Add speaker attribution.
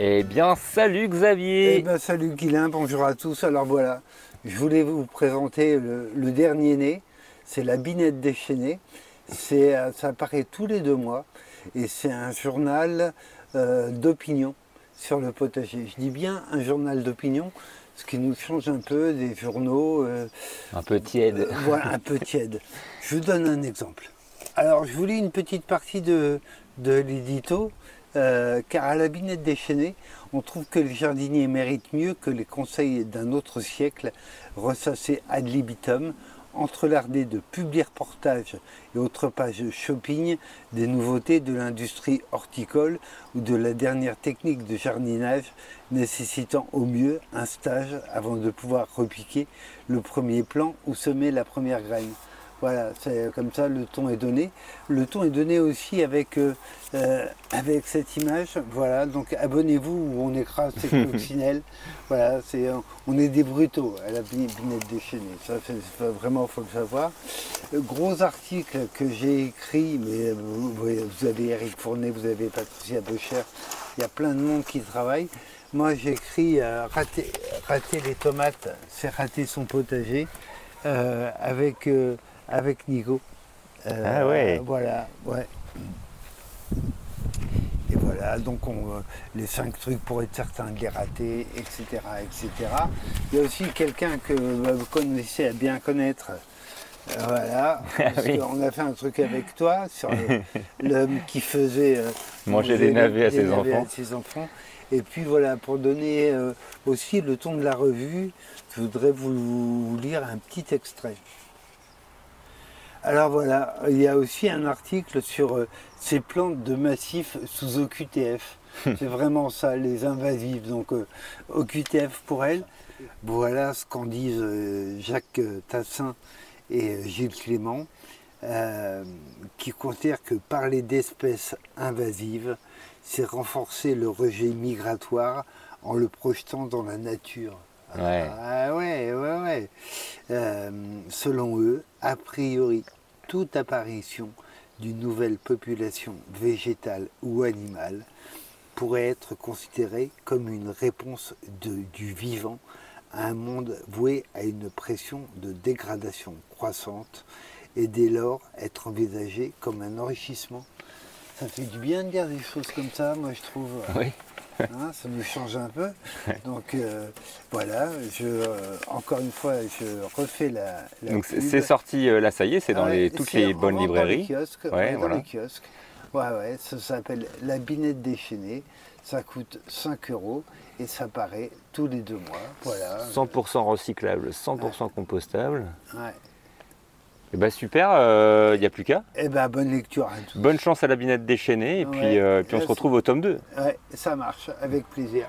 Speaker 1: Eh bien, salut Xavier.
Speaker 2: Eh ben, salut Guilain, bonjour à tous. Alors voilà, je voulais vous présenter le dernier né, c'est la Binette déchaînée. Ça apparaît tous les 2 mois et c'est un journal d'opinion sur le potager. Je dis bien un journal d'opinion, ce qui nous change un peu des journaux.
Speaker 1: Un peu tiède.
Speaker 2: Voilà, un peu tiède. Je vous donne un exemple. Alors, je vous lis une petite partie de l'édito. Car à la Binette déchaînée, on trouve que les jardiniers méritent mieux que les conseils d'un autre siècle, ressassés ad libitum, entrelardés de publi-reportages et autres pages shopping des nouveautés de l'industrie horticole ou de la dernière technique de jardinage nécessitant au mieux un stage avant de pouvoir repiquer le premier plant ou semer la première graine. Voilà, c'est comme ça, le ton est donné. Le ton est donné aussi avec cette image. Voilà, donc abonnez-vous où on écrase ces coccinelles. Voilà, on est des brutaux à la Binette déchaînée. Ça, vraiment, il faut le savoir. Gros article que j'ai écrit, mais vous avez Eric Fournet, vous avez Patricia Bocher, il y a plein de monde qui travaille. Moi, j'ai écrit rater les tomates, c'est rater son potager, avec Nico.
Speaker 1: Ah ouais.
Speaker 2: Voilà, ouais. Et voilà, donc les 5 trucs pour être certain de les rater, etc., etc. Il y a aussi quelqu'un que vous connaissez à bien connaître. Voilà, parce
Speaker 1: Oui.
Speaker 2: qu'on a fait un truc avec toi sur l'homme qui faisait
Speaker 1: Manger des navets à
Speaker 2: ses enfants. Et puis voilà, pour donner aussi le ton de la revue, je voudrais vous lire un petit extrait. Alors voilà, il y a aussi un article sur ces plantes de massifs sous OQTF. C'est vraiment ça, les invasives. Donc OQTF pour elles. Voilà ce qu'en disent Jacques Tassin et Gilles Clément, qui considèrent que parler d'espèces invasives, c'est renforcer le rejet migratoire en le projetant dans la nature.
Speaker 1: Ouais.
Speaker 2: Ah ouais. Selon eux, a priori, toute apparition d'une nouvelle population végétale ou animale pourrait être considérée comme une réponse du vivant à un monde voué à une pression de dégradation croissante et dès lors être envisagée comme un enrichissement. Ça fait du bien de dire des choses comme ça, moi je trouve.
Speaker 1: Oui.
Speaker 2: Hein, ça nous change un peu. Donc voilà, encore une fois, je refais la
Speaker 1: Donc
Speaker 2: pub.
Speaker 1: c'est sorti, là ça y est, c'est dans toutes les bonnes librairies.
Speaker 2: Dans les kiosques,
Speaker 1: Ouais,
Speaker 2: dans
Speaker 1: voilà.
Speaker 2: les kiosques. Ouais, ça s'appelle la Binette déchaînée. Ça coûte 5 € et ça paraît tous les 2 mois. Voilà.
Speaker 1: 100% recyclable, 100% compostable.
Speaker 2: Ouais.
Speaker 1: Et bah super, il n'y a plus qu'à.
Speaker 2: Eh ben bonne lecture à tous.
Speaker 1: Bonne chance à la Binette déchaînée et puis,
Speaker 2: Ouais.
Speaker 1: puis on se retrouve au tome 2.
Speaker 2: Ouais, ça marche, avec plaisir.